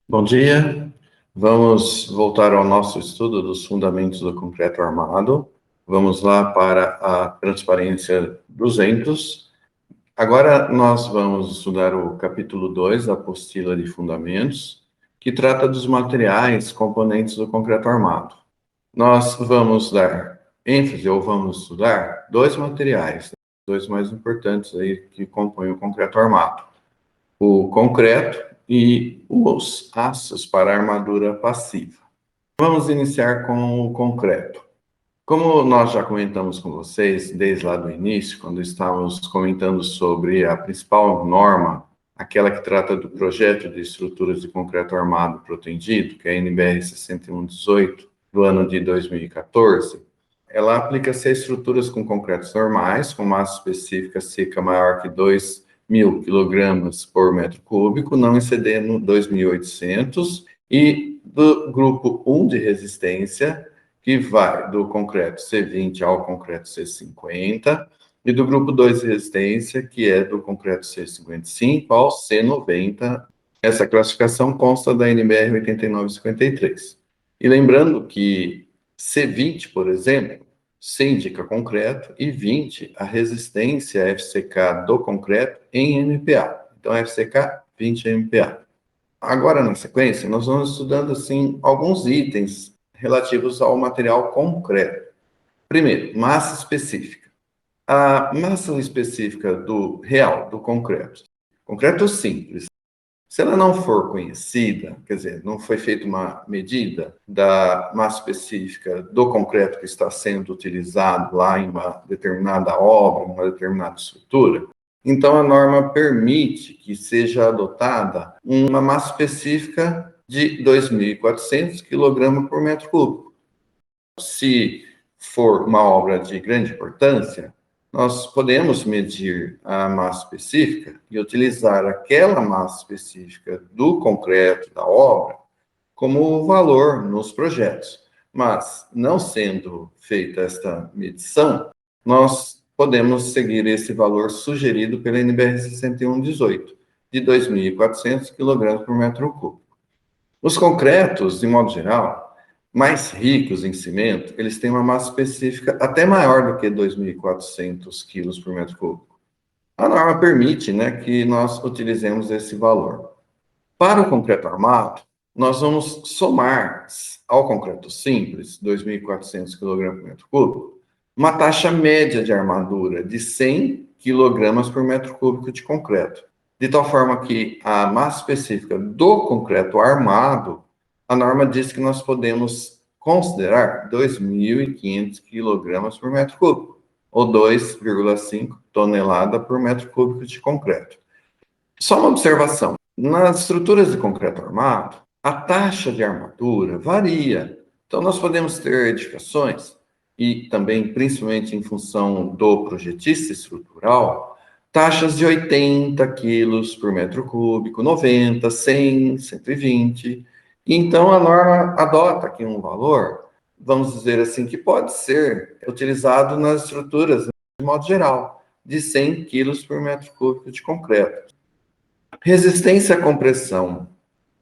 Bom dia, vamos voltar ao nosso estudo dos fundamentos do concreto armado. Vamos lá para a transparência 200. Agora nós vamos estudar o capítulo 2 da apostila de fundamentos, que trata dos materiais componentes do concreto armado. Nós vamos dar ênfase, ou vamos estudar, dois materiais, dois mais importantes aí que compõem o concreto armado. O concreto e os aços para armadura passiva. Vamos iniciar com o concreto. Como nós já comentamos com vocês desde lá do início, quando estávamos comentando sobre a principal norma, aquela que trata do projeto de estruturas de concreto armado protegido, que é a NBR 6118, do ano de 2014, ela aplica-se a estruturas com concretos normais, com massa específica seca maior que 2.000 quilogramas por metro cúbico, não excedendo 2.800, e do grupo 1 de resistência, que vai do concreto C20 ao concreto C50, e do grupo 2 de resistência, que é do concreto C55 ao C90. Essa classificação consta da NBR 8953. E lembrando que C20, por exemplo, C indica concreto e 20 a resistência FCK do concreto em MPa. Então, FCK 20 MPa. Agora, na sequência, nós vamos estudando, assim, alguns itens relativos ao material concreto. Primeiro, massa específica. A massa específica do concreto simples, se ela não for conhecida, quer dizer, não foi feita uma medida da massa específica do concreto que está sendo utilizado lá em uma determinada obra, uma determinada estrutura, então a norma permite que seja adotada uma massa específica de 2.400 kg por metro cúbico. Se for uma obra de grande importância, nós podemos medir a massa específica e utilizar aquela massa específica do concreto da obra como valor nos projetos. Mas, não sendo feita esta medição, nós podemos seguir esse valor sugerido pela NBR 6118, de 2.400 kg por metro cúbico. Os concretos, de modo geral, mais ricos em cimento, eles têm uma massa específica até maior do que 2.400 quilos por metro cúbico. A norma permite, que nós utilizemos esse valor. Para o concreto armado, nós vamos somar ao concreto simples, 2.400 kg por metro cúbico, uma taxa média de armadura de 100 kg por metro cúbico de concreto, de tal forma que a massa específica do concreto armado, a norma diz que nós podemos considerar 2.500 kg por metro cúbico, ou 2,5 tonelada por metro cúbico de concreto. Só uma observação: nas estruturas de concreto armado, a taxa de armadura varia. Então, nós podemos ter edificações, e também, principalmente em função do projetista estrutural, taxas de 80 quilos por metro cúbico, 90, 100, 120. Então, a norma adota aqui um valor, vamos dizer assim, que pode ser utilizado nas estruturas, de modo geral, de 100 quilos por metro cúbico de concreto. Resistência à compressão.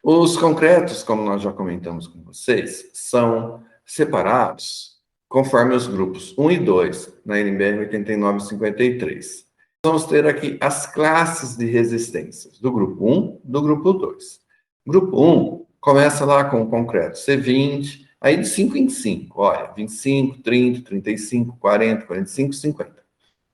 Os concretos, como nós já comentamos com vocês, são separados conforme os grupos 1 e 2, na NBR 8953. Vamos ter aqui as classes de resistências, do grupo 1 do grupo 2. Grupo 1 começa lá com o concreto C20, aí de 5 em 5, olha, 25, 30, 35, 40, 45, 50.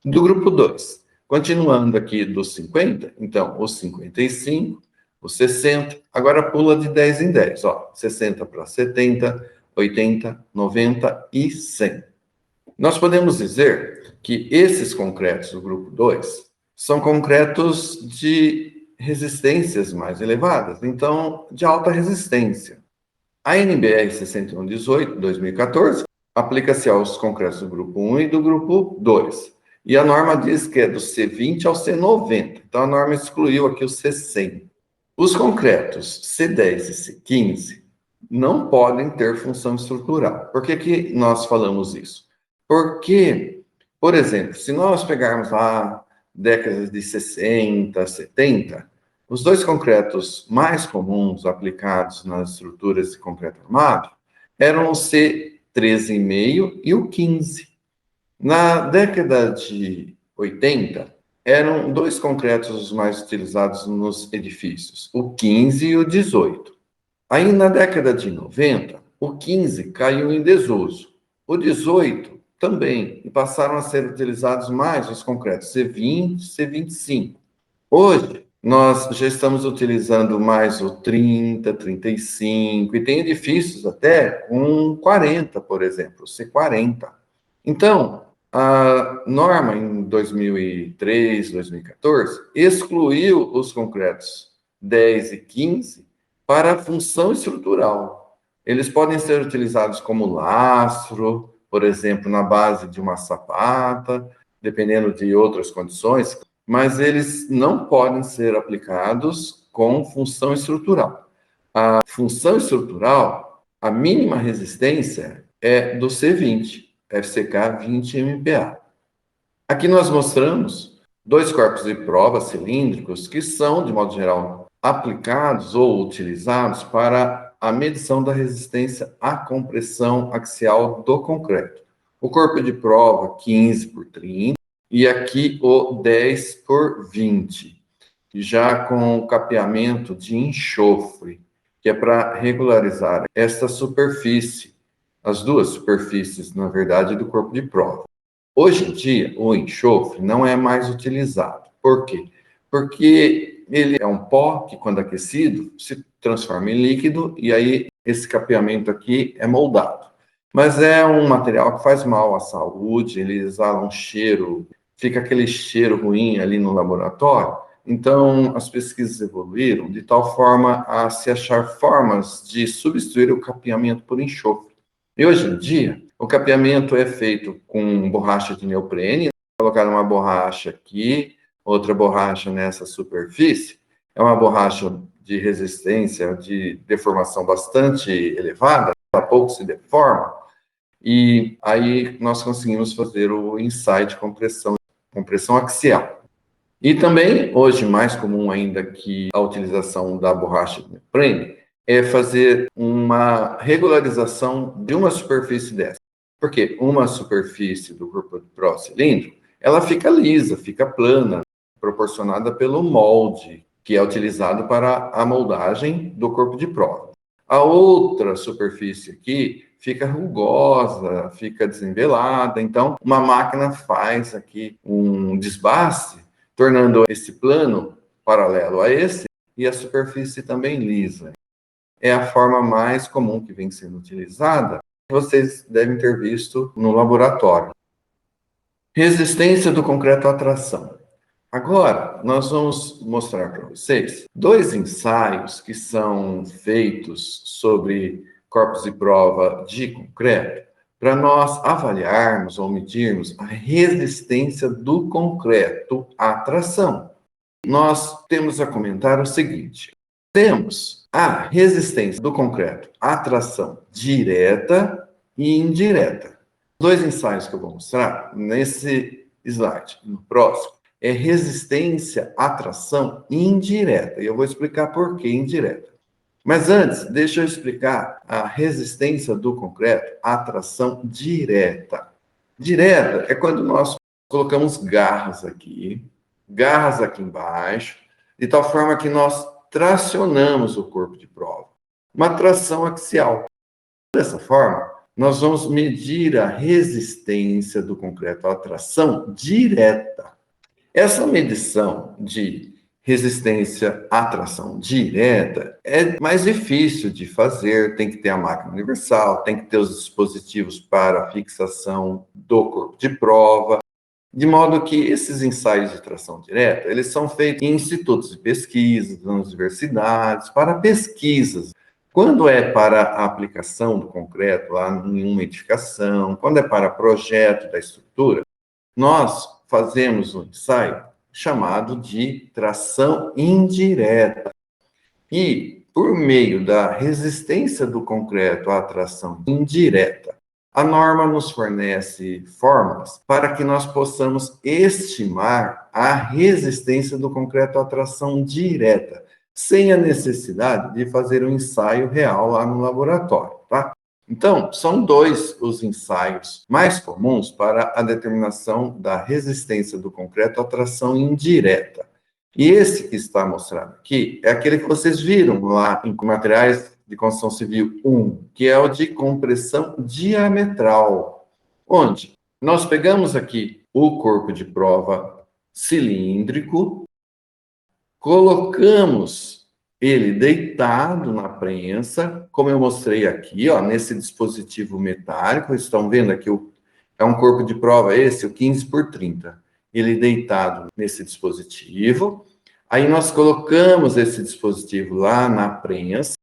Do grupo 2, continuando aqui dos 50, então, os 55, os 60, agora pula de 10 em 10, 60 para 70, 80, 90 e 100. Nós podemos dizer que esses concretos do grupo 2 são concretos de resistências mais elevadas, então, de alta resistência. A NBR 6118, 2014, aplica-se aos concretos do grupo 1 e do grupo 2. E a norma diz que é do C20 ao C90. Então, a norma excluiu aqui o C100. Os concretos C10 e C15 não podem ter função estrutural. Por que nós falamos isso? Porque, por exemplo, se nós pegarmos lá décadas de 60, 70, Os dois concretos mais comuns aplicados nas estruturas de concreto armado eram o C13,5 e o 15. Na década de 80, eram dois concretos os mais utilizados nos edifícios, o 15 e o 18. Aí, na década de 90, o 15 caiu em desuso. O 18 também, e passaram a ser utilizados mais os concretos C20 e C25. Hoje, nós já estamos utilizando mais o 30, 35, e tem edifícios até com 40, por exemplo, C40. Então, a norma em 2003, 2014, excluiu os concretos 10 e 15 para a função estrutural. Eles podem ser utilizados como lastro, por exemplo, na base de uma sapata, dependendo de outras condições, mas eles não podem ser aplicados com função estrutural. A função estrutural, a mínima resistência é do C20, FCK 20 MPa. Aqui nós mostramos dois corpos de prova cilíndricos que são, de modo geral, aplicados ou utilizados para a medição da resistência à compressão axial do concreto. O corpo de prova 15 por 30 e aqui o 10 por 20, já com capeamento de enxofre, que é para regularizar esta superfície, as duas superfícies, na verdade, do corpo de prova. Hoje em dia, o enxofre não é mais utilizado. Por quê? Porque ele é um pó que, quando aquecido, se transforma em líquido e aí esse capeamento aqui é moldado. Mas é um material que faz mal à saúde, ele exala um cheiro, fica aquele cheiro ruim ali no laboratório. Então, as pesquisas evoluíram de tal forma a se achar formas de substituir o capeamento por enxofre. E hoje em dia, o capeamento é feito com borracha de neoprene, colocar uma borracha aqui, outra borracha nessa superfície. É uma borracha de resistência, de deformação bastante elevada, a pouco se deforma, e aí nós conseguimos fazer o ensaio de compressão axial. E também, hoje, mais comum ainda que a utilização da borracha de neoprene, é fazer uma regularização de uma superfície dessa. Porque uma superfície do corpo de prova cilíndrico, ela fica lisa, fica plana, proporcionada pelo molde que é utilizado para a moldagem do corpo de prova. A outra superfície aqui fica rugosa, fica desnivelada, então uma máquina faz aqui um desbaste, tornando esse plano paralelo a esse e a superfície também lisa. É a forma mais comum que vem sendo utilizada, que vocês devem ter visto no laboratório. Resistência do concreto à tração. Agora, nós vamos mostrar para vocês dois ensaios que são feitos sobre corpos de prova de concreto para nós avaliarmos ou medirmos a resistência do concreto à tração. Nós temos a comentar o seguinte: temos a resistência do concreto à tração direta e indireta. Dois ensaios que eu vou mostrar nesse slide, no próximo, é resistência à tração indireta. E eu vou explicar por que indireta. Mas antes, deixa eu explicar a resistência do concreto à tração direta. Direta é quando nós colocamos garras aqui embaixo, de tal forma que nós tracionamos o corpo de prova. Uma tração axial. Dessa forma, nós vamos medir a resistência do concreto à tração direta. Essa medição de resistência à tração direta é mais difícil de fazer, tem que ter a máquina universal, tem que ter os dispositivos para fixação do corpo de prova, de modo que esses ensaios de tração direta, eles são feitos em institutos de pesquisa, nas universidades, para pesquisas. Quando é para a aplicação do concreto lá em uma edificação, quando é para projeto da estrutura, nós fazemos um ensaio chamado de tração indireta. E, por meio da resistência do concreto à tração indireta A norma nos fornece fórmulas para que nós possamos estimar a resistência do concreto à tração direta, sem a necessidade de fazer um ensaio real lá no laboratório, tá? Então, são dois os ensaios mais comuns para a determinação da resistência do concreto à tração indireta. E esse que está mostrado aqui é aquele que vocês viram lá em materiais de construção civil 1, que é o de compressão diametral, onde nós pegamos aqui o corpo de prova cilíndrico, colocamos ele deitado na prensa, como eu mostrei aqui, ó, nesse dispositivo metálico. Estão vendo aqui, é um corpo de prova esse, o 15 por 30. Ele deitado nesse dispositivo. Aí nós colocamos esse dispositivo lá na prensa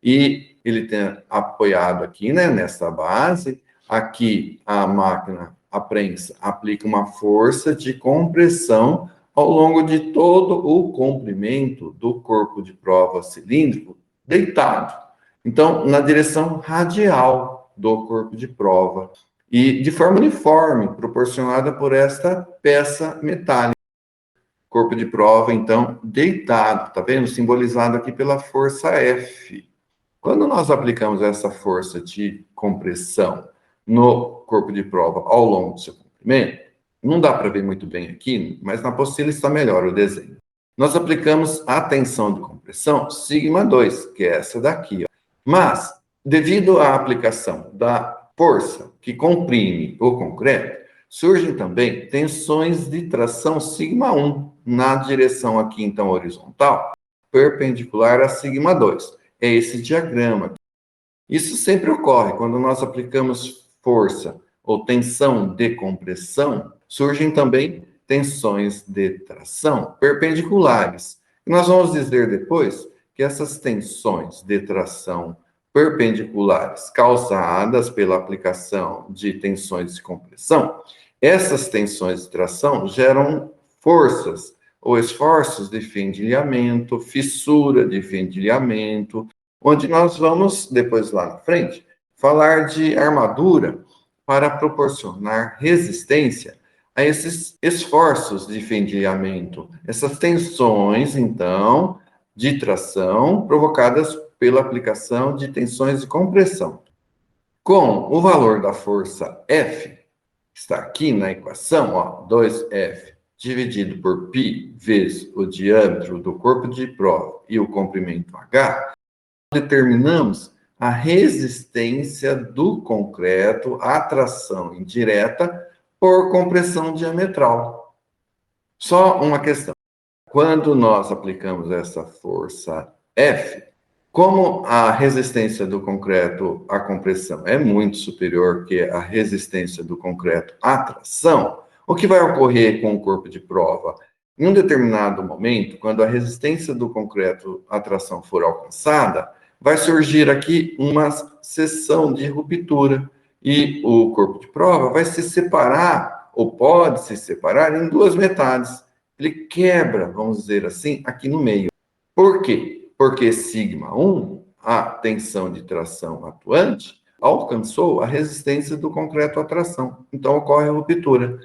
e ele tem apoiado aqui, né, nessa base. Aqui a máquina, a prensa, aplica uma força de compressão ao longo de todo o comprimento do corpo de prova cilíndrico deitado. Então, na direção radial do corpo de prova e de forma uniforme, proporcionada por esta peça metálica. Corpo de prova, então, deitado, tá vendo? Simbolizado aqui pela força F. Quando nós aplicamos essa força de compressão no corpo de prova ao longo do seu comprimento, não dá para ver muito bem aqui, mas na apostila está melhor o desenho. Nós aplicamos a tensão de compressão sigma 2, que é essa daqui, ó. Mas, devido à aplicação da força que comprime o concreto, surgem também tensões de tração sigma 1 na direção aqui, então, horizontal, perpendicular a sigma 2. É esse diagrama. Isso sempre ocorre quando nós aplicamos força ou tensão de compressão, surgem também tensões de tração perpendiculares. E nós vamos dizer depois que essas tensões de tração perpendiculares causadas pela aplicação de tensões de compressão, essas tensões de tração geram forças ou esforços de fendilhamento, fissura de fendilhamento, onde nós vamos, depois lá na frente, falar de armadura para proporcionar resistência a esses esforços de fendilhamento, essas tensões, então, de tração provocadas pela aplicação de tensões de compressão. Com o valor da força F, que está aqui na equação, ó, 2F dividido por π vezes o diâmetro do corpo de prova e o comprimento H, determinamos a resistência do concreto à tração indireta por compressão diametral. Só uma questão. Quando nós aplicamos essa força F, como a resistência do concreto à compressão é muito superior que a resistência do concreto à tração, o que vai ocorrer com o corpo de prova? Em um determinado momento, quando a resistência do concreto à tração for alcançada, vai surgir aqui uma seção de ruptura e o corpo de prova vai se separar, ou pode se separar, em duas metades. Ele quebra, vamos dizer assim, aqui no meio. Por quê? Porque sigma 1, a tensão de tração atuante, alcançou a resistência do concreto à tração. Então, ocorre a ruptura.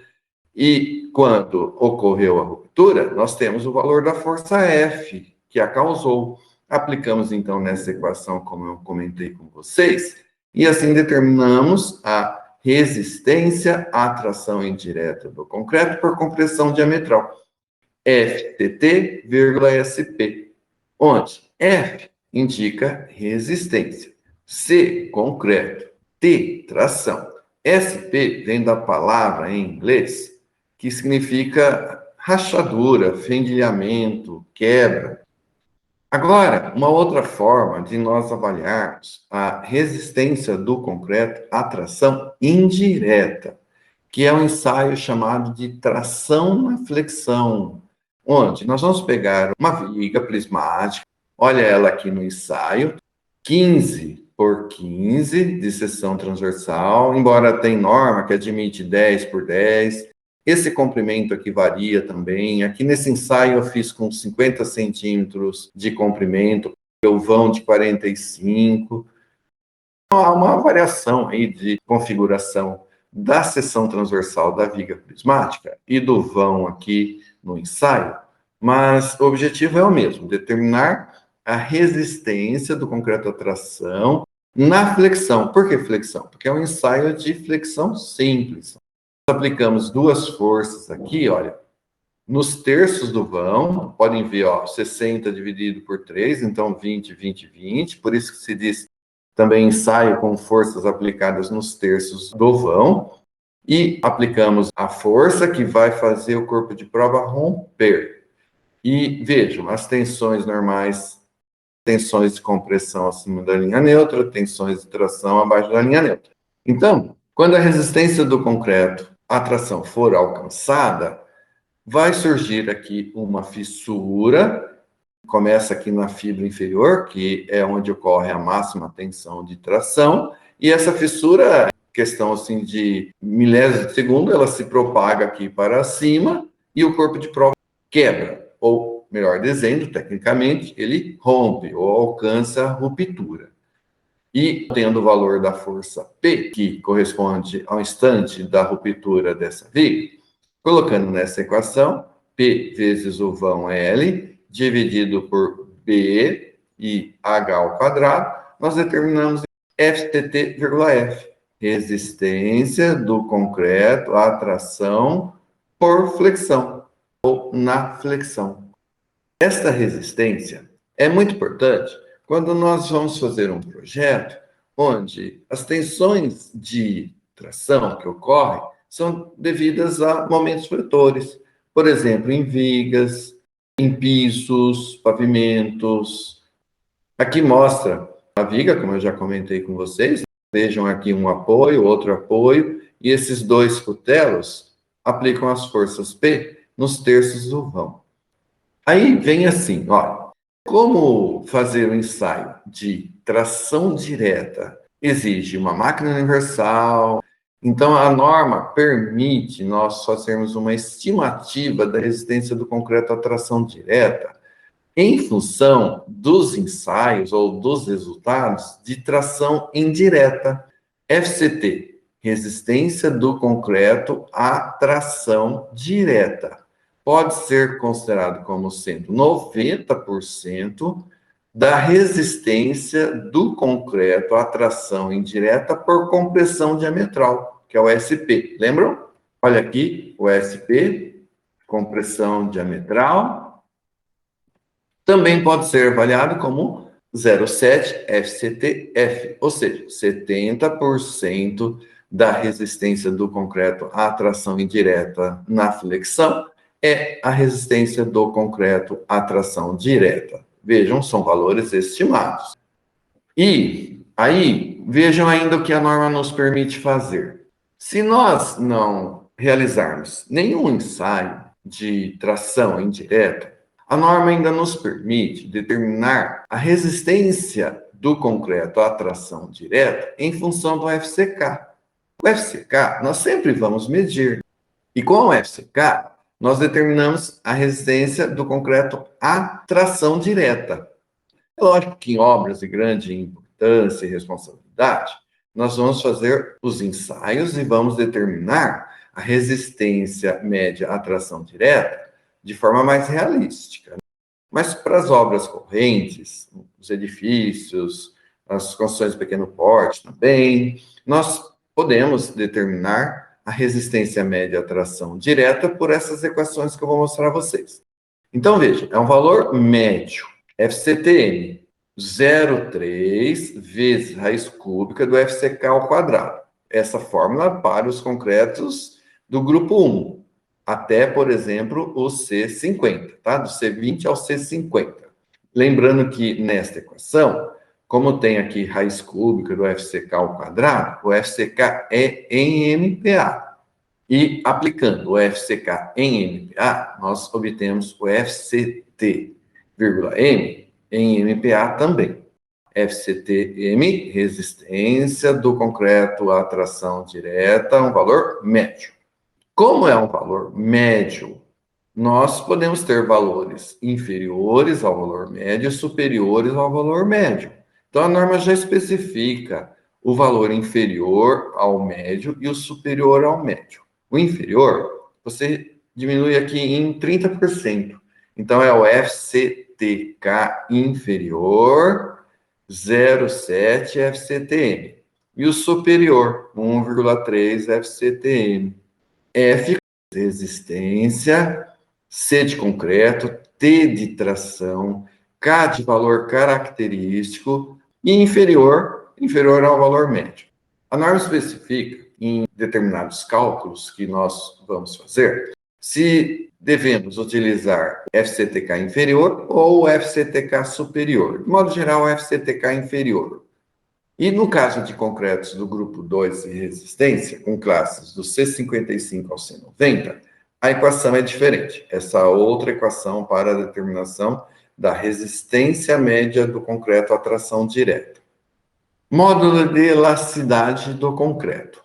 E quando ocorreu a ruptura, nós temos o valor da força F, que a causou. Aplicamos, então, nessa equação, como eu comentei com vocês, e assim determinamos a resistência à tração indireta do concreto por compressão diametral. FTT, SP, onde F indica resistência, C, concreto, T, tração. SP vem da palavra em inglês que significa rachadura, fendilhamento, quebra. Agora, uma outra forma de nós avaliarmos a resistência do concreto à tração indireta, que é um ensaio chamado de tração na flexão, onde nós vamos pegar uma viga prismática, olha ela aqui no ensaio, 15 por 15 de seção transversal, embora tenha norma que admite 10 por 10, esse comprimento aqui varia também. Aqui nesse ensaio eu fiz com 50 centímetros de comprimento, o vão de 45. há uma variação aí de configuração da seção transversal da viga prismática e do vão aqui no ensaio, mas o objetivo é o mesmo, determinar a resistência do concreto à tração na flexão. Por que flexão? Porque é um ensaio de flexão simples. Nós aplicamos duas forças aqui, olha, nos terços do vão, podem ver, ó, 60 dividido por 3, então 20, 20, 20, por isso que se diz também ensaio com forças aplicadas nos terços do vão, e aplicamos a força que vai fazer o corpo de prova romper. E vejam, as tensões normais, tensões de compressão acima da linha neutra, tensões de tração abaixo da linha neutra. Então, quando a resistência do concreto à tração for alcançada, vai surgir aqui uma fissura, começa aqui na fibra inferior, que é onde ocorre a máxima tensão de tração, e essa fissura, questão assim de milésimos de segundo, ela se propaga aqui para cima e o corpo de prova quebra, ou melhor dizendo, tecnicamente, ele rompe ou alcança a ruptura. E tendo o valor da força P, que corresponde ao instante da ruptura dessa viga, colocando nessa equação, P vezes o vão L, dividido por B e H ao quadrado, nós determinamos FTT,F, resistência do concreto à tração por flexão, ou na flexão. Esta resistência é muito importante quando nós vamos fazer um projeto onde as tensões de tração que ocorrem são devidas a momentos vetores. Por exemplo, em vigas, em pisos, pavimentos. Aqui mostra a viga, como eu já comentei com vocês. Vejam aqui um apoio, outro apoio, e esses dois cutelos aplicam as forças P nos terços do vão. Aí vem assim, olha, como fazer um ensaio de tração direta exige uma máquina universal, então a norma permite nós fazermos uma estimativa da resistência do concreto à tração direta em função dos ensaios ou dos resultados de tração indireta, FCT, resistência do concreto à tração direta. Pode ser considerado como sendo 90% da resistência do concreto à tração indireta por compressão diametral, que é o SP. Lembram? Olha aqui, o SP, compressão diametral, também pode ser avaliado como 0,7 FCTF, ou seja, 70% da resistência do concreto à tração indireta na flexão é a resistência do concreto à tração direta. Vejam, são valores estimados. E aí, vejam ainda o que a norma nos permite fazer. Se nós não realizarmos nenhum ensaio de tração indireta, a norma ainda nos permite determinar a resistência do concreto à tração direta em função do FCK. O FCK nós sempre vamos medir. E com o FCK, nós determinamos a resistência do concreto à tração direta. É lógico que em obras de grande importância e responsabilidade, nós vamos fazer os ensaios e vamos determinar a resistência média à tração direta de forma mais realística. Mas para as obras correntes, os edifícios, as construções de pequeno porte também, nós podemos determinar a resistência média à tração direta por essas equações que eu vou mostrar a vocês. Então, veja, é um valor médio, FCTM, 0,3 vezes raiz cúbica do FCK ao quadrado. Essa fórmula para os concretos do grupo 1, até, por exemplo, o C50, tá? Do C20 ao C50. Lembrando que nesta equação, como tem aqui raiz cúbica do FCK ao quadrado, o FCK é em MPa. E aplicando o FCK em MPa, nós obtemos o FCT,M em MPa também. FCTM, resistência do concreto à tração direta, um valor médio. Como é um valor médio, nós podemos ter valores inferiores ao valor médio e superiores ao valor médio. Então, a norma já especifica o valor inferior ao médio e o superior ao médio. O inferior, você diminui aqui em 30%. Então, é o FCTK inferior 0,7 FCTM. E o superior, 1,3 FCTM. F, resistência, C de concreto, T de tração, K de valor característico e inferior ao valor médio. A norma especifica, em determinados cálculos que nós vamos fazer, se devemos utilizar FCTK inferior ou FCTK superior. De modo geral, FCTK inferior. E no caso de concretos do grupo 2 de resistência, com classes do C55 ao C90, a equação é diferente. Essa outra equação para a determinação da resistência média do concreto à tração direta. Módulo de elasticidade do concreto.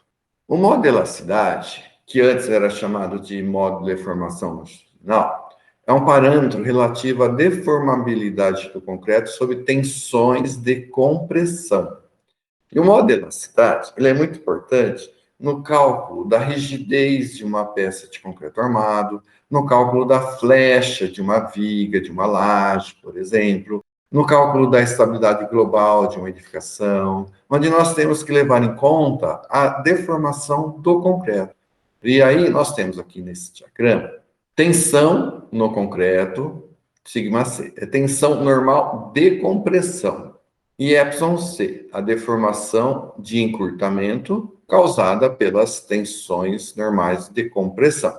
O módulo de elasticidade, que antes era chamado de módulo de deformação longitudinal, é um parâmetro relativo à deformabilidade do concreto sob tensões de compressão. E o módulo de elasticidade, ele é muito importante no cálculo da rigidez de uma peça de concreto armado, no cálculo da flecha de uma viga, de uma laje, por exemplo, no cálculo da estabilidade global de uma edificação, onde nós temos que levar em conta a deformação do concreto. E aí nós temos aqui nesse diagrama tensão no concreto, sigma C, é tensão normal de compressão. E εc, a deformação de encurtamento causada pelas tensões normais de compressão.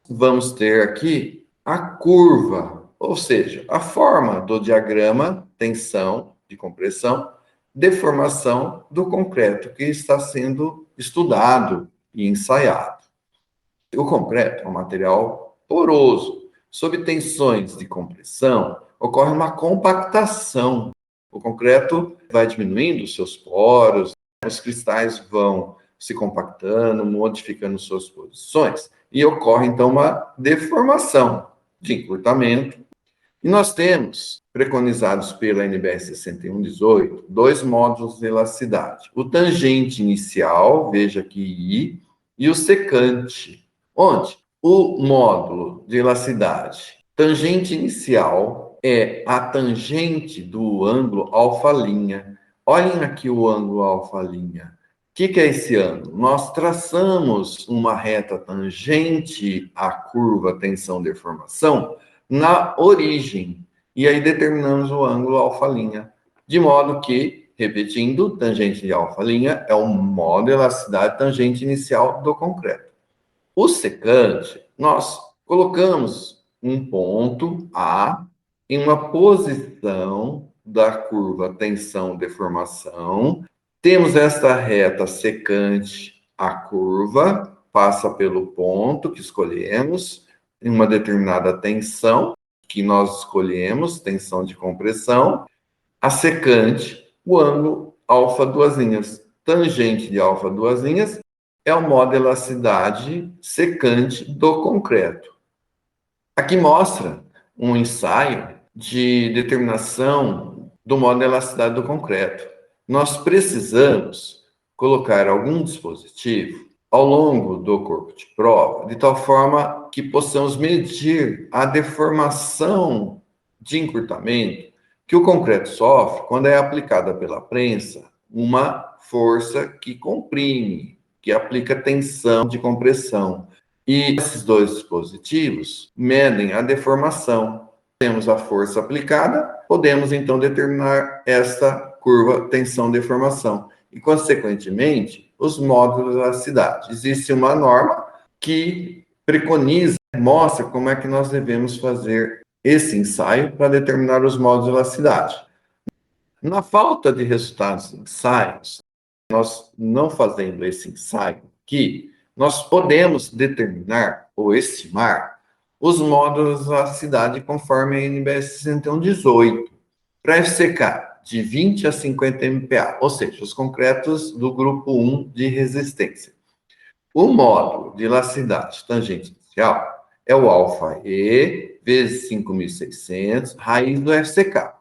Vamos ter aqui a curva, ou seja, a forma do diagrama tensão de compressão, deformação do concreto que está sendo estudado e ensaiado. O concreto é um material poroso. Sob tensões de compressão, ocorre uma compactação. O concreto vai diminuindo os seus poros, os cristais vão se compactando, modificando suas posições, e ocorre, então, uma deformação de encurtamento. E nós temos, preconizados pela NBR 6118, dois módulos de elasticidade. O tangente inicial, veja aqui I, e o secante. Onde? O módulo de elasticidade tangente inicial é a tangente do ângulo alfa'. Olhem aqui o ângulo alfa'. O que é esse ângulo? Nós traçamos uma reta tangente à curva tensão-deformação na origem, e aí determinamos o ângulo alfa'. De modo que, repetindo, tangente de alfa' é o módulo de elasticidade tangente inicial do concreto. O secante, nós colocamos um ponto A em uma posição da curva tensão-deformação. Temos esta reta secante à curva, passa pelo ponto que escolhemos, em uma determinada tensão que nós escolhemos, tensão de compressão. A secante, o ângulo alfa duas linhas, tangente de alfa duas linhas, é o módulo de elasticidade secante do concreto. Aqui mostra um ensaio de determinação do módulo de elasticidade do concreto. Nós precisamos colocar algum dispositivo ao longo do corpo de prova, de tal forma que possamos medir a deformação de encurtamento que o concreto sofre quando é aplicada pela prensa uma força que comprime, que aplica tensão de compressão. E esses dois dispositivos medem a deformação. Temos a força aplicada, podemos então determinar esta curva tensão-deformação. E, consequentemente, os módulos de elasticidade. Existe uma norma que preconiza, mostra como é que nós devemos fazer esse ensaio para determinar os módulos de elasticidade. Na falta de resultados de ensaios, nós não fazendo esse ensaio aqui, nós podemos determinar ou estimar os módulos da cidade conforme a NBR 6118. Para FCK, de 20 a 50 MPa, ou seja, os concretos do grupo 1 de resistência. O módulo de elasticidade tangente inicial é o alfa-E vezes 5.600, raiz do FCK.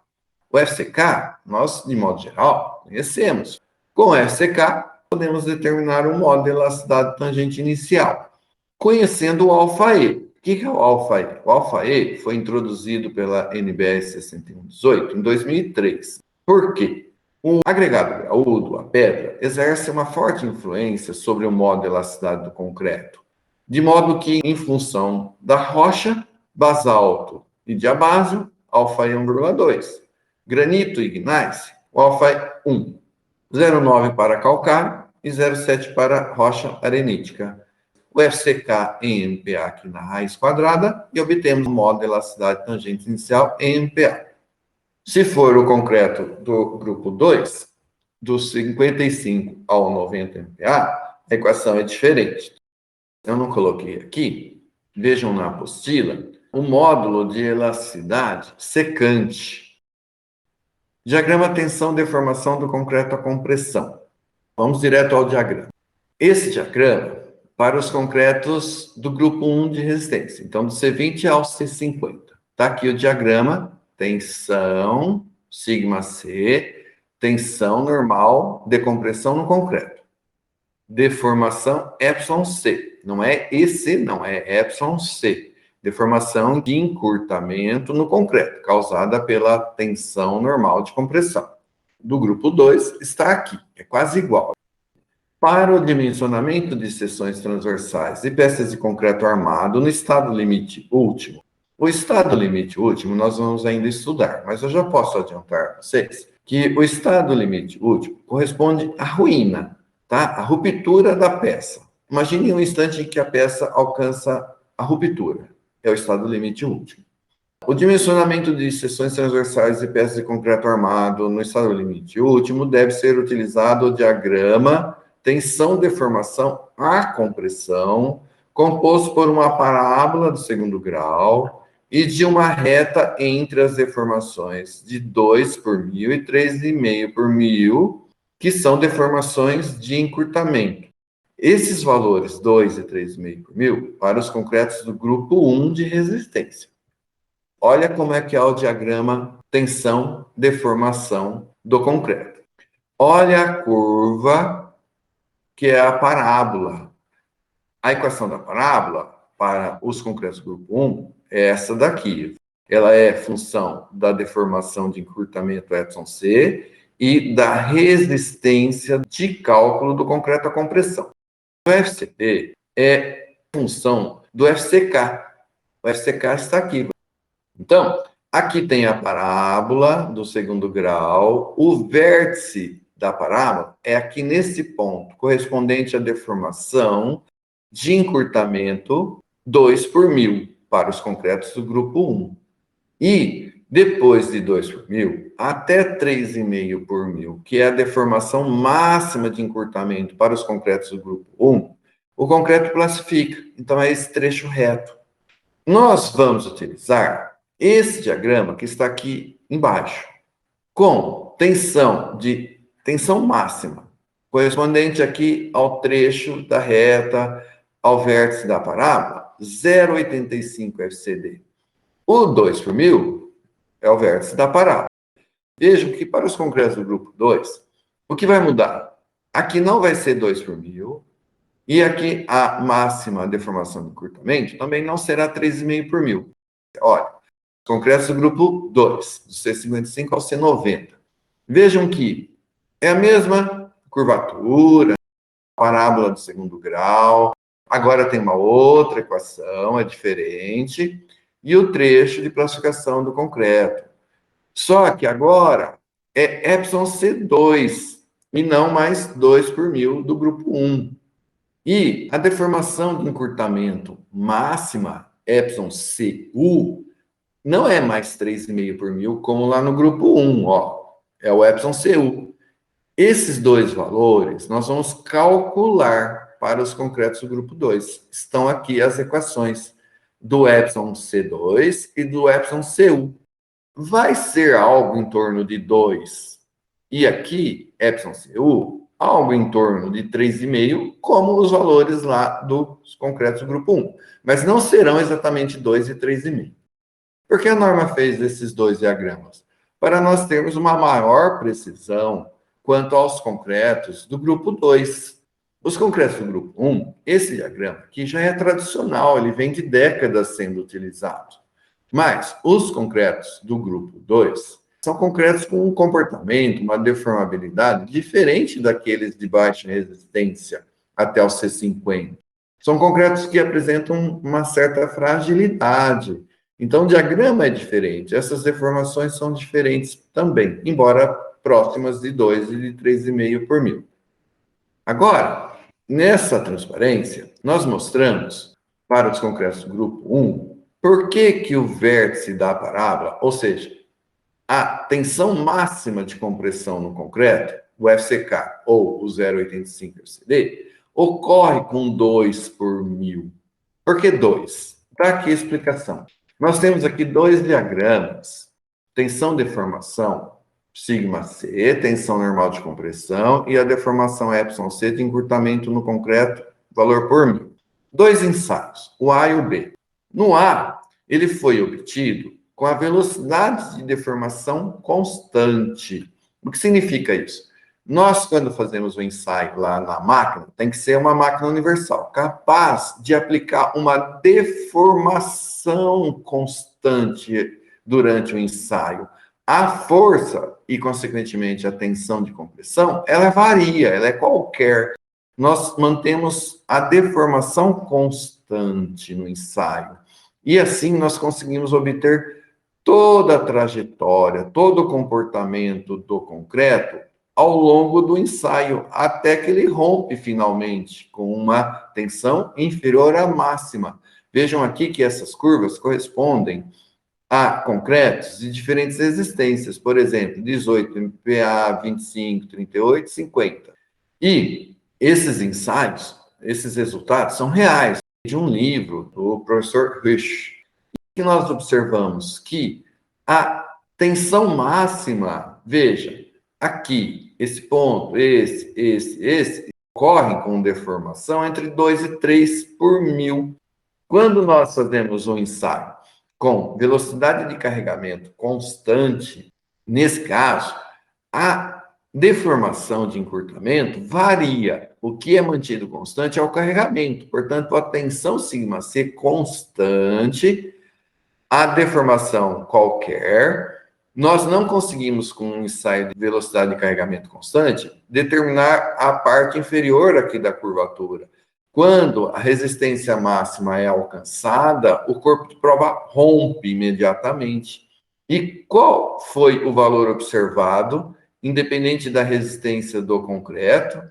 O FCK, nós, de modo geral, conhecemos. Com o FCK, podemos determinar o modo de elasticidade tangente inicial, conhecendo o alfa-E. O que é o alfa-E? O alfa-E foi introduzido pela NBS 6118 em 2003. Por quê? O agregado graúdo, a pedra, exerce uma forte influência sobre o modo de elasticidade do concreto, de modo que, em função da rocha, basalto e diabásio, alfa-E 1,2. Granito e gneiss, o alfa-E 1. 0,9 para calcário e 0,7 para rocha arenítica. O FCK em MPa aqui na raiz quadrada e obtemos o modo de elasticidade tangente inicial em MPa. Se for o concreto do grupo 2, dos 55 ao 90 MPa, a equação é diferente. Eu não coloquei aqui, vejam na apostila, o módulo de elasticidade secante. Diagrama tensão deformação do concreto à compressão. Vamos direto ao diagrama. Esse diagrama para os concretos do grupo 1 de resistência, então do C20 ao C50. Está aqui o diagrama, tensão, sigma C, tensão normal, decompressão no concreto. Deformação epsilon C, não é EC, não, é epsilon C. Deformação de encurtamento no concreto, causada pela tensão normal de compressão. Do grupo 2 está aqui, é quase igual. Para o dimensionamento de seções transversais e peças de concreto armado no estado limite último, o estado limite último nós vamos ainda estudar, mas eu já posso adiantar a vocês que o estado limite último corresponde à ruína, tá? A ruptura da peça. Imagine um instante em que a peça alcança a ruptura, é o estado limite último. O dimensionamento de seções transversais e peças de concreto armado no estado limite último deve ser utilizado o diagrama tensão, deformação, a compressão, composto por uma parábola do segundo grau e de uma reta entre as deformações de 2 por 1000 e 3,5 por 1000, que são deformações de encurtamento. Esses valores, 2 e 3,5 por 1000, para os concretos do grupo 1 de resistência. Olha como é que é o diagrama tensão, deformação do concreto. Olha a curva que é a parábola. A equação da parábola para os concretos do grupo 1 é essa daqui. Ela é função da deformação de encurtamento epsilon C e da resistência de cálculo do concreto à compressão. O FCP é função do FCK. O FCK está aqui. Então, aqui tem a parábola do segundo grau, o vértice da parábola é aqui nesse ponto, correspondente à deformação de encurtamento 2 por 1000 para os concretos do grupo 1. E depois de 2 por 1000, até 3,5 por 1000, que é a deformação máxima de encurtamento para os concretos do grupo 1, o concreto classifica. Então, é esse trecho reto. Nós vamos utilizar esse diagrama que está aqui embaixo, com tensão máxima, correspondente aqui ao trecho da reta, ao vértice da parábola, 0,85 FCD. O 2 por 1000 é o vértice da parábola. Vejam que para os concretos do grupo 2, o que vai mudar? Aqui não vai ser 2 por 1000, e aqui a máxima deformação do encurtamento também não será 3,5 por 1000. Olha, concretos do grupo 2, do C55 ao C90. Vejam que é a mesma curvatura, parábola do segundo grau, agora tem uma outra equação, é diferente, e o trecho de classificação do concreto. Só que agora é epsilon C2, e não mais 2 por 1000 do grupo 1. E a deformação de encurtamento máxima, epsilon CU, não é mais 3,5 por 1000, como lá no grupo 1, ó. É o epsilon CU. Esses dois valores nós vamos calcular para os concretos do grupo 2. Estão aqui as equações do epsilon C2 e do epsilon CU. Vai ser algo em torno de 2. E aqui, epsilon CU, algo em torno de 3,5, como os valores lá dos concretos do grupo 1. Mas não serão exatamente 2 e 3,5. Por que a norma fez esses dois diagramas? Para nós termos uma maior precisão quanto aos concretos do grupo 2. Os concretos do grupo 1, esse diagrama aqui já é tradicional, ele vem de décadas sendo utilizado. Mas os concretos do grupo 2 são concretos com um comportamento, uma deformabilidade diferente daqueles de baixa resistência até o C50. São concretos que apresentam uma certa fragilidade. Então, o diagrama é diferente. Essas deformações são diferentes também, embora próximas de 2 e de 3,5 por mil. Agora, nessa transparência, nós mostramos para os concretos do grupo 1 por que o vértice da parábola, ou seja, a tensão máxima de compressão no concreto, o FCK ou o 0,85 FCD, ocorre com 2 por mil. Por que 2? Está aqui a explicação. Nós temos aqui dois diagramas. Tensão deformação, sigma C, tensão normal de compressão, e a deformação εc de encurtamento no concreto, valor por mil. Dois ensaios, o A e o B. No A, ele foi obtido com a velocidade de deformação constante. O que significa isso? Nós, quando fazemos o ensaio lá na máquina, tem que ser uma máquina universal, capaz de aplicar uma deformação constante durante o ensaio. A força e, consequentemente, a tensão de compressão, ela varia, ela é qualquer. Nós mantemos a deformação constante no ensaio. E assim nós conseguimos obter toda a trajetória, todo o comportamento do concreto ao longo do ensaio, até que ele rompe finalmente com uma tensão inferior à máxima. Vejam aqui que essas curvas correspondem a concretos de diferentes resistências, por exemplo, 18 MPa, 25, 38, 50. E esses ensaios, esses resultados são reais, de um livro do professor Hirsch. Que nós observamos que a tensão máxima, veja, aqui, esse ponto, esse, ocorrem com deformação entre 2 e 3 por mil. Quando nós fazemos um ensaio com velocidade de carregamento constante, nesse caso, a deformação de encurtamento varia. O que é mantido constante é o carregamento. Portanto, a tensão sigma C constante, a deformação qualquer, nós não conseguimos, com um ensaio de velocidade de carregamento constante, determinar a parte inferior aqui da curvatura. Quando a resistência máxima é alcançada, o corpo de prova rompe imediatamente. E qual foi o valor observado, independente da resistência do concreto,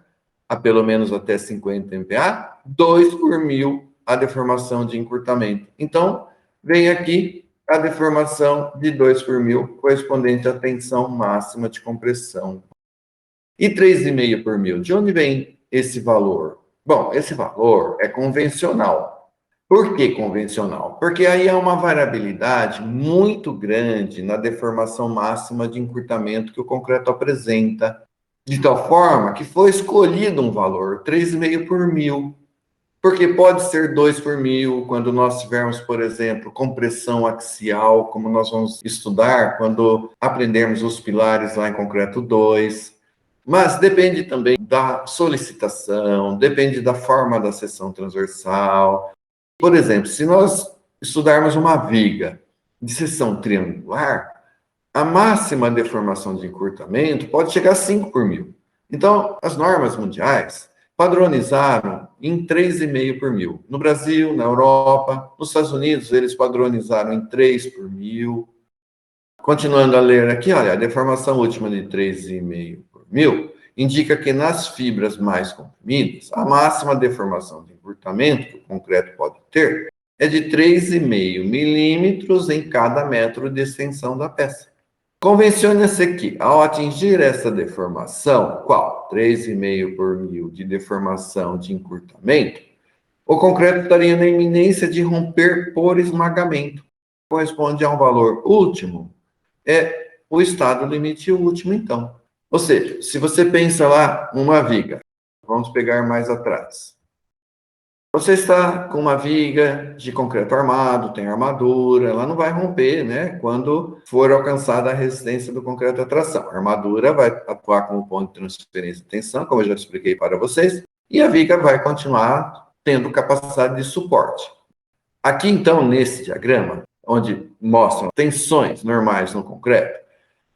a pelo menos até 50 MPa? 2 por mil a deformação de encurtamento. Então, vem aqui a deformação de 2 por mil, correspondente à tensão máxima de compressão. E 3,5 por mil, de onde vem esse valor? Bom, esse valor é convencional. Por que convencional? Porque aí há uma variabilidade muito grande na deformação máxima de encurtamento que o concreto apresenta, de tal forma que foi escolhido um valor 3,5 por mil. Porque pode ser 2 por mil, quando nós tivermos, por exemplo, compressão axial, como nós vamos estudar quando aprendermos os pilares lá em concreto 2. Mas depende também da solicitação, depende da forma da seção transversal. Por exemplo, se nós estudarmos uma viga de seção triangular, a máxima deformação de encurtamento pode chegar a 5 por mil. Então, as normas mundiais padronizaram em 3,5 por mil. No Brasil, na Europa, nos Estados Unidos, eles padronizaram em 3 por mil. Continuando a ler aqui, olha, a deformação última de 3,5 por mil indica que nas fibras mais comprimidas, a máxima deformação de encurtamento que o concreto pode ter é de 3,5 milímetros em cada metro de extensão da peça. Convenciona-se que, ao atingir essa deformação, qual? 3,5 por mil de deformação de encurtamento, o concreto estaria na iminência de romper por esmagamento. Corresponde a um valor último, é o estado limite último, então. Ou seja, se você pensa lá numa viga, vamos pegar mais atrás. Você está com uma viga de concreto armado, tem armadura, ela não vai romper, né? Quando for alcançada a resistência do concreto à tração. A armadura vai atuar como ponto de transferência de tensão, como eu já expliquei para vocês, e a viga vai continuar tendo capacidade de suporte. Aqui, então, nesse diagrama, onde mostram tensões normais no concreto,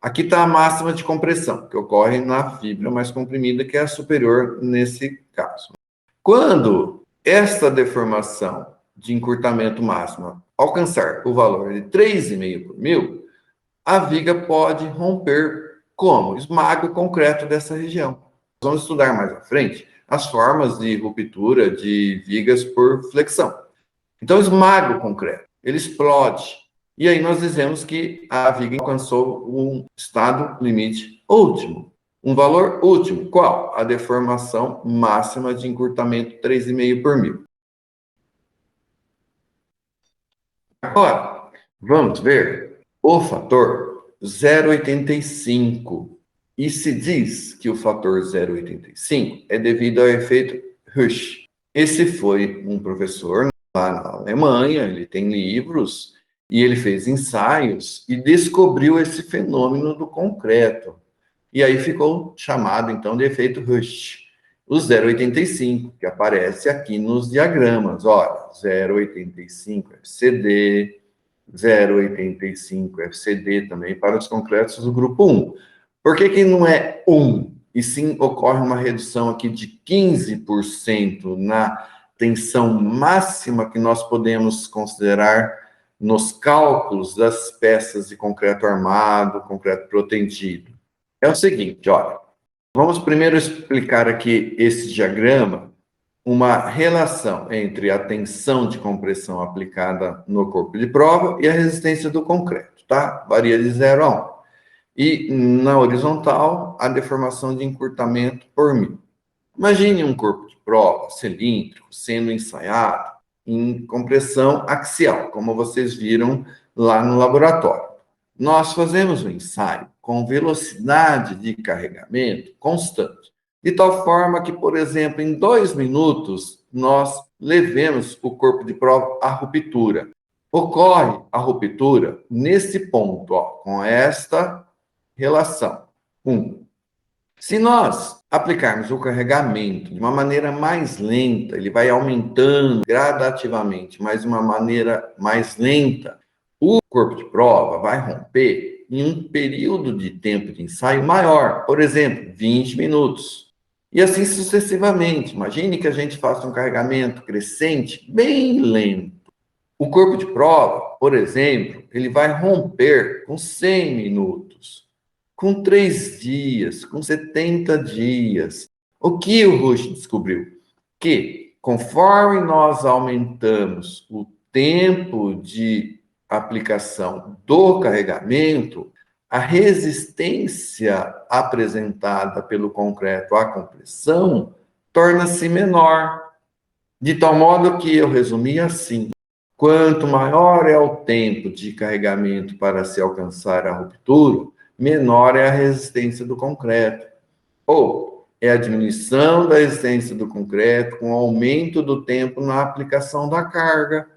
aqui está a máxima de compressão, que ocorre na fibra mais comprimida, que é a superior nesse caso. Quando esta deformação de encurtamento máxima alcançar o valor de 3,5 por mil, a viga pode romper como? Esmaga o concreto dessa região. Vamos estudar mais à frente as formas de ruptura de vigas por flexão. Então, esmaga o concreto, ele explode. E aí nós dizemos que a viga alcançou um estado limite último. Um valor último. Qual? A deformação máxima de encurtamento 3,5 por mil. Agora, vamos ver o fator 0,85. E se diz que o fator 0,85 é devido ao efeito Rush. Esse foi um professor lá na Alemanha, ele tem livros, e ele fez ensaios e descobriu esse fenômeno do concreto. E aí ficou chamado, então, de efeito Rush. O 0,85, que aparece aqui nos diagramas. Olha, 0,85 FCD, 0,85 FCD também para os concretos do grupo 1. Por que não é 1? E sim ocorre uma redução aqui de 15% na tensão máxima que nós podemos considerar nos cálculos das peças de concreto armado, concreto protendido. É o seguinte, olha, vamos primeiro explicar aqui esse diagrama, uma relação entre a tensão de compressão aplicada no corpo de prova e a resistência do concreto, tá? Varia de 0 a 1. E na horizontal, a deformação de encurtamento por mil. Imagine um corpo de prova cilíndrico sendo ensaiado em compressão axial, como vocês viram lá no laboratório. Nós fazemos o ensaio com velocidade de carregamento constante, de tal forma que, por exemplo, em 2 minutos, nós levemos o corpo de prova à ruptura. Ocorre a ruptura nesse ponto, ó, com esta relação. 1. Se nós aplicarmos o carregamento de uma maneira mais lenta, ele vai aumentando gradativamente, mas de uma maneira mais lenta, o corpo de prova vai romper em um período de tempo de ensaio maior, por exemplo, 20 minutos. E assim sucessivamente. Imagine que a gente faça um carregamento crescente bem lento. O corpo de prova, por exemplo, ele vai romper com 100 minutos, com 3 dias, com 70 dias. O que o Rush descobriu? Que, conforme nós aumentamos o tempo de aplicação do carregamento, a resistência apresentada pelo concreto à compressão torna-se menor. De tal modo que eu resumi assim: quanto maior é o tempo de carregamento para se alcançar a ruptura, menor é a resistência do concreto. Ou é a diminuição da resistência do concreto com o aumento do tempo na aplicação da carga.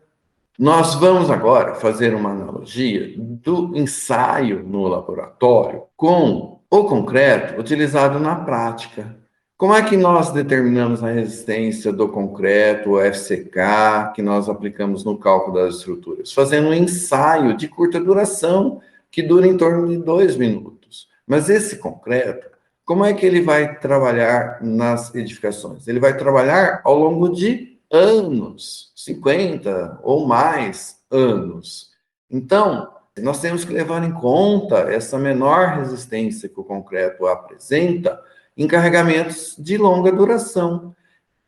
Nós vamos agora fazer uma analogia do ensaio no laboratório com o concreto utilizado na prática. Como é que nós determinamos a resistência do concreto, o FCK, que nós aplicamos no cálculo das estruturas? Fazendo um ensaio de curta duração, que dura em torno de 2 minutos. Mas esse concreto, como é que ele vai trabalhar nas edificações? Ele vai trabalhar ao longo de anos, 50 ou mais anos. Então, nós temos que levar em conta essa menor resistência que o concreto apresenta em carregamentos de longa duração.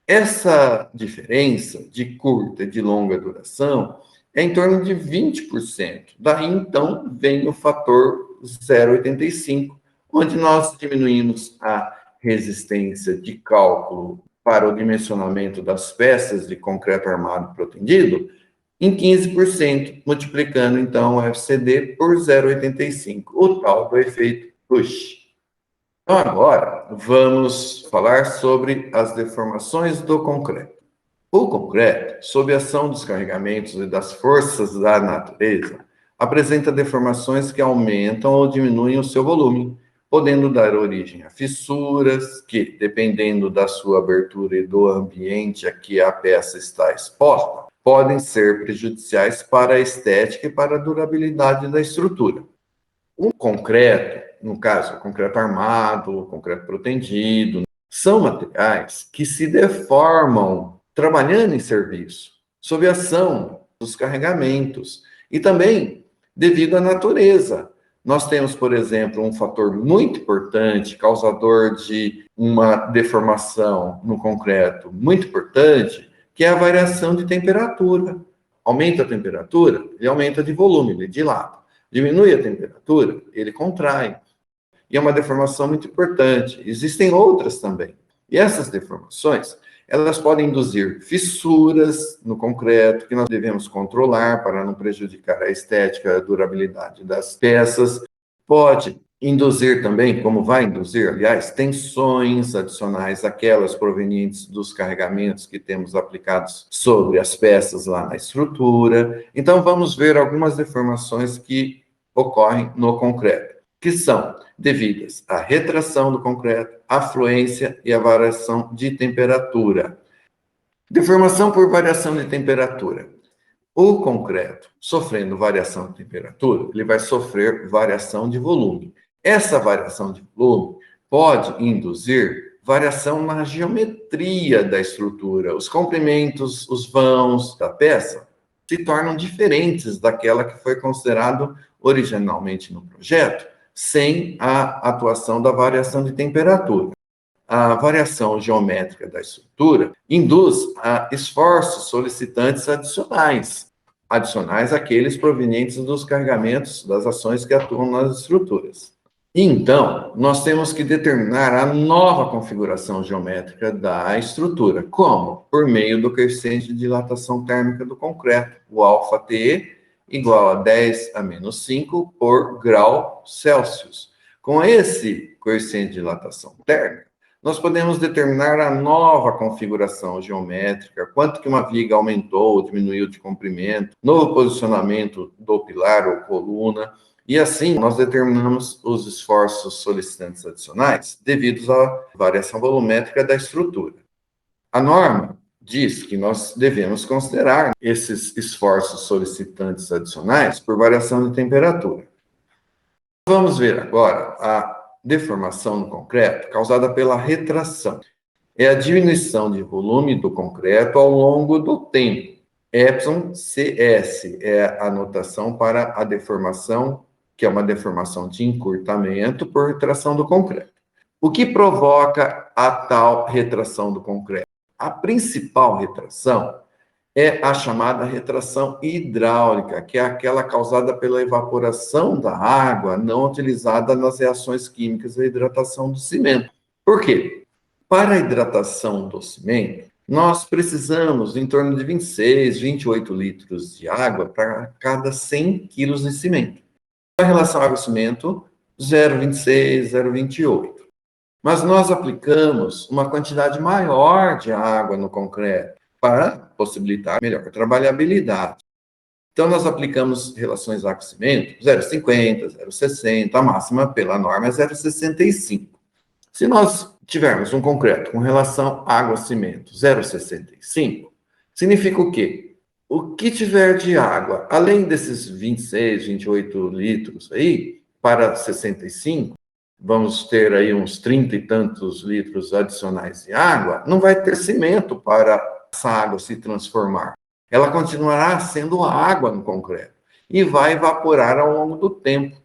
Essa diferença de curta e de longa duração é em torno de 20%. Daí, então, vem o fator 0,85, onde nós diminuímos a resistência de cálculo para o dimensionamento das peças de concreto armado protendido em 15%, multiplicando, então, o FCD por 0,85, o tal do efeito Rush. Então, agora, vamos falar sobre as deformações do concreto. O concreto, sob a ação dos carregamentos e das forças da natureza, apresenta deformações que aumentam ou diminuem o seu volume, podendo dar origem a fissuras que, dependendo da sua abertura e do ambiente a que a peça está exposta, podem ser prejudiciais para a estética e para a durabilidade da estrutura. O concreto, no caso, o concreto armado, o concreto protendido, são materiais que se deformam trabalhando em serviço, sob a ação dos carregamentos e também devido à natureza. Nós temos, por exemplo, um fator muito importante, causador de uma deformação no concreto muito importante, que é a variação de temperatura. Aumenta a temperatura, ele aumenta de volume, ele dilata. Diminui a temperatura, ele contrai. E é uma deformação muito importante. Existem outras também. E essas deformações, elas podem induzir fissuras no concreto, que nós devemos controlar para não prejudicar a estética, a durabilidade das peças. Pode induzir também, como vai induzir, aliás, tensões adicionais, aquelas provenientes dos carregamentos que temos aplicados sobre as peças lá na estrutura. Então, vamos ver algumas deformações que ocorrem no concreto, que são devidas à retração do concreto, à fluência e à variação de temperatura. Deformação por variação de temperatura. O concreto, sofrendo variação de temperatura, ele vai sofrer variação de volume. Essa variação de volume pode induzir variação na geometria da estrutura. Os comprimentos, os vãos da peça se tornam diferentes daquela que foi considerado originalmente no projeto, sem a atuação da variação de temperatura. A variação geométrica da estrutura induz a esforços solicitantes adicionais àqueles provenientes dos carregamentos das ações que atuam nas estruturas. Então, nós temos que determinar a nova configuração geométrica da estrutura. Como? Por meio do coeficiente de dilatação térmica do concreto, o ΔT igual a 10 a menos 5 por grau Celsius. Com esse coeficiente de dilatação térmica, nós podemos determinar a nova configuração geométrica, quanto que uma viga aumentou ou diminuiu de comprimento, novo posicionamento do pilar ou coluna, e assim nós determinamos os esforços solicitantes adicionais devidos à variação volumétrica da estrutura. A norma diz que nós devemos considerar esses esforços solicitantes adicionais por variação de temperatura. Vamos ver agora a deformação no concreto causada pela retração. É a diminuição de volume do concreto ao longo do tempo. εcs é a notação para a deformação, que é uma deformação de encurtamento por retração do concreto. O que provoca a tal retração do concreto? A principal retração é a chamada retração hidráulica, que é aquela causada pela evaporação da água não utilizada nas reações químicas da hidratação do cimento. Por quê? Para a hidratação do cimento, nós precisamos em torno de 26, 28 litros de água para cada 100 quilos de cimento. A relação água-cimento, 0,26, 0,28. Mas nós aplicamos uma quantidade maior de água no concreto para possibilitar melhor trabalhabilidade. Então, nós aplicamos relações água-cimento 0,50, 0,60, a máxima pela norma é 0,65. Se nós tivermos um concreto com relação água-cimento 0,65, significa o quê? O que tiver de água, além desses 26, 28 litros aí, para 65, vamos ter aí uns 30 e tantos litros adicionais de água, não vai ter cimento para essa água se transformar. Ela continuará sendo água no concreto e vai evaporar ao longo do tempo.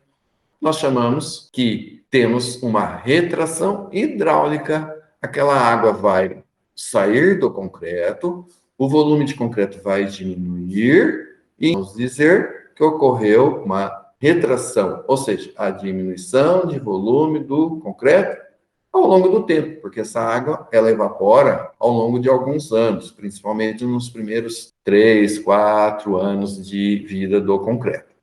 Nós chamamos que temos uma retração hidráulica, aquela água vai sair do concreto, o volume de concreto vai diminuir e vamos dizer que ocorreu uma retração, ou seja, a diminuição de volume do concreto ao longo do tempo, porque essa água ela evapora ao longo de alguns anos, principalmente nos primeiros 3, 4 anos de vida do concreto.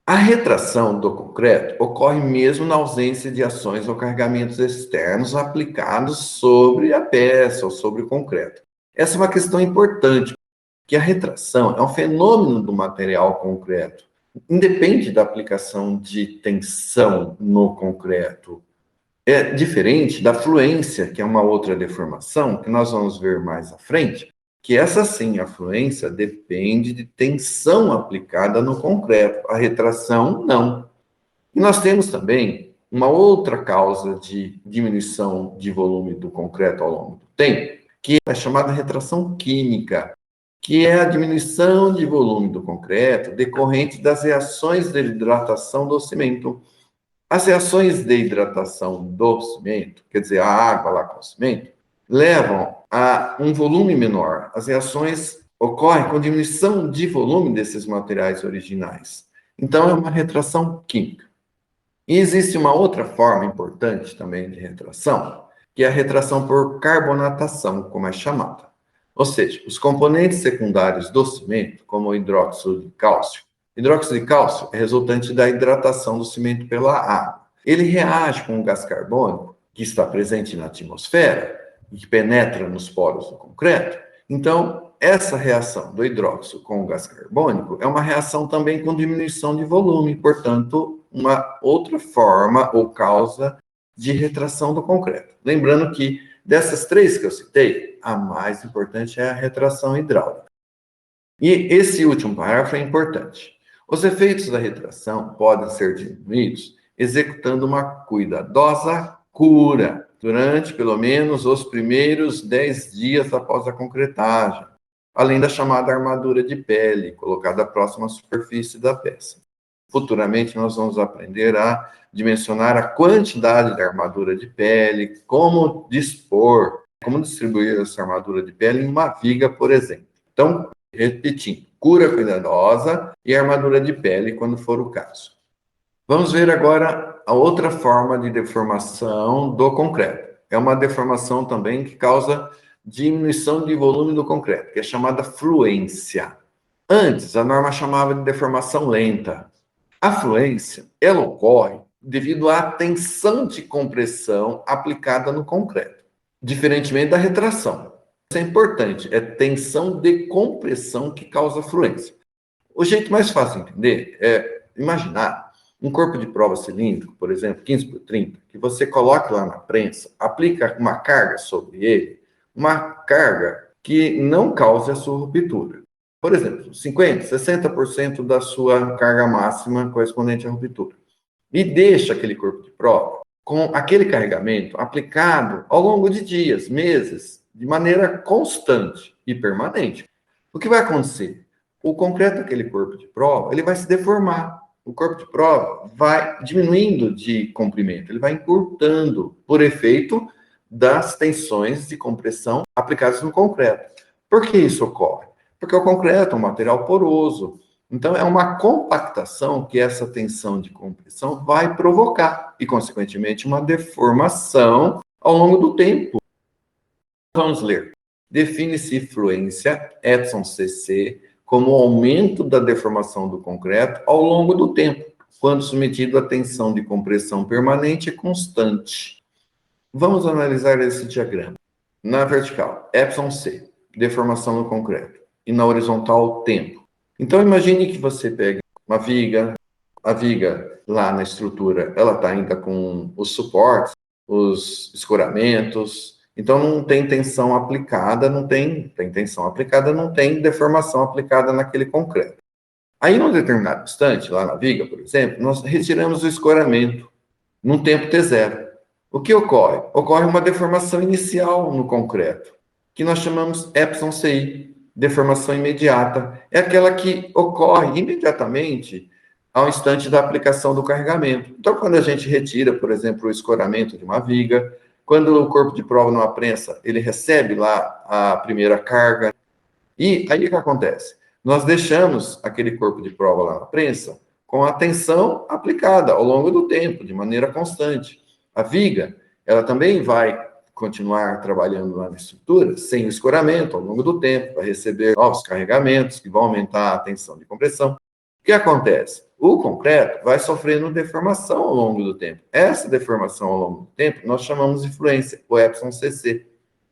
A retração do concreto ocorre mesmo na ausência de ações ou carregamentos externos aplicados sobre a peça ou sobre o concreto. Essa é uma questão importante, que a retração é um fenômeno do material concreto. Independe da aplicação de tensão no concreto. É diferente da fluência, que é uma outra deformação, que nós vamos ver mais à frente, que essa sim, a fluência depende de tensão aplicada no concreto. A retração, não. E nós temos também uma outra causa de diminuição de volume do concreto ao longo do tempo, que é chamada retração química, que é a diminuição de volume do concreto decorrente das reações de hidratação do cimento. As reações de hidratação do cimento, quer dizer, a água lá com o cimento, levam a um volume menor. As reações ocorrem com diminuição de volume desses materiais originais. Então, é uma retração química. E existe uma outra forma importante também de retração, que é a retração por carbonatação, como é chamada. Ou seja, os componentes secundários do cimento, como o hidróxido de cálcio. Hidróxido de cálcio é resultante da hidratação do cimento pela água. Ele reage com o gás carbônico, que está presente na atmosfera e que penetra nos poros do concreto. Então, essa reação do hidróxido com o gás carbônico é uma reação também com diminuição de volume, portanto, uma outra forma ou causa de retração do concreto. Lembrando que dessas três que eu citei, a mais importante é a retração hidráulica. E esse último parágrafo é importante. Os efeitos da retração podem ser diminuídos executando uma cuidadosa cura durante pelo menos os primeiros 10 dias após a concretagem, além da chamada armadura de pele, colocada próxima à superfície da peça. Futuramente nós vamos aprender a dimensionar a quantidade da armadura de pele, como dispor, como distribuir essa armadura de pele em uma viga, por exemplo. Então, repetindo, cura cuidadosa e armadura de pele quando for o caso. Vamos ver agora a outra forma de deformação do concreto. É uma deformação também que causa diminuição de volume do concreto, que é chamada fluência. Antes, a norma chamava de deformação lenta. A fluência, ela ocorre devido à tensão de compressão aplicada no concreto, diferentemente da retração. Isso é importante, é tensão de compressão que causa fluência. O jeito mais fácil de entender é imaginar um corpo de prova cilíndrico, por exemplo, 15 por 30, que você coloca lá na prensa, aplica uma carga sobre ele, uma carga que não cause a sua ruptura. Por exemplo, 50%, 60% da sua carga máxima correspondente à ruptura. E deixa aquele corpo de prova com aquele carregamento aplicado ao longo de dias, meses, de maneira constante e permanente. O que vai acontecer? O concreto daquele corpo de prova, ele vai se deformar. O corpo de prova vai diminuindo de comprimento, ele vai encurtando por efeito das tensões de compressão aplicadas no concreto. Por que isso ocorre? Porque o concreto é um material poroso. Então, é uma compactação que essa tensão de compressão vai provocar e, consequentemente, uma deformação ao longo do tempo. Vamos ler. Define-se fluência, Epson CC, como o aumento da deformação do concreto ao longo do tempo, quando submetido à tensão de compressão permanente e constante. Vamos analisar esse diagrama. Na vertical, Epson C, deformação no concreto. E na horizontal, tempo. Então, imagine que você pega uma viga, a viga lá na estrutura, ela está ainda com os suportes, os escoramentos, então não tem tensão aplicada, não tem tensão aplicada, não tem deformação aplicada naquele concreto. Aí, num determinado instante, lá na viga, por exemplo, nós retiramos o escoramento num tempo T0. O que ocorre? Ocorre uma deformação inicial no concreto, que nós chamamos Epson CI, deformação imediata. É aquela que ocorre imediatamente ao instante da aplicação do carregamento. Então, quando a gente retira, por exemplo, o escoramento de uma viga, quando o corpo de prova numa prensa, ele recebe lá a primeira carga, e aí o que acontece? Nós deixamos aquele corpo de prova lá na prensa com a tensão aplicada ao longo do tempo, de maneira constante. A viga, ela também vai continuar trabalhando lá na estrutura, sem o escoramento ao longo do tempo, vai receber novos carregamentos que vão aumentar a tensão de compressão. O que acontece? O concreto vai sofrendo deformação ao longo do tempo. Essa deformação ao longo do tempo nós chamamos de fluência, o Epson CC.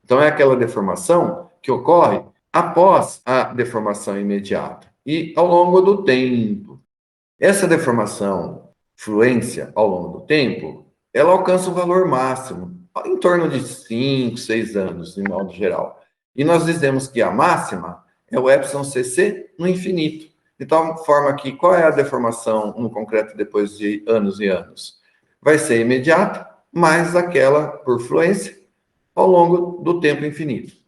Então, é aquela deformação que ocorre após a deformação imediata e ao longo do tempo. Essa deformação, fluência ao longo do tempo, ela alcança o valor máximo, em torno de 5, 6 anos, de modo geral. E nós dizemos que a máxima é o epsilon cc no infinito. De tal forma que, qual é a deformação no concreto depois de anos e anos? Vai ser imediata, mais aquela por fluência, ao longo do tempo infinito.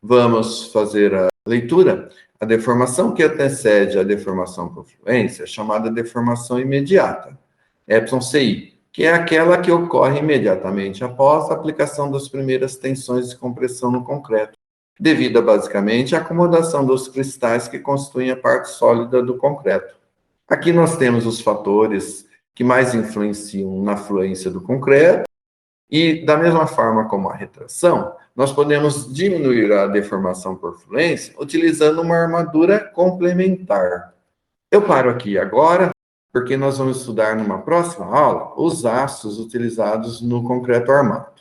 Vamos fazer a leitura. A deformação que antecede a deformação por fluência é chamada deformação imediata, epsilon CI, que é aquela que ocorre imediatamente após a aplicação das primeiras tensões de compressão no concreto, devido basicamente à acomodação dos cristais que constituem a parte sólida do concreto. Aqui nós temos os fatores que mais influenciam na fluência do concreto, e da mesma forma como a retração, nós podemos diminuir a deformação por fluência utilizando uma armadura complementar. Eu paro aqui agora, porque nós vamos estudar numa próxima aula os aços utilizados no concreto armado.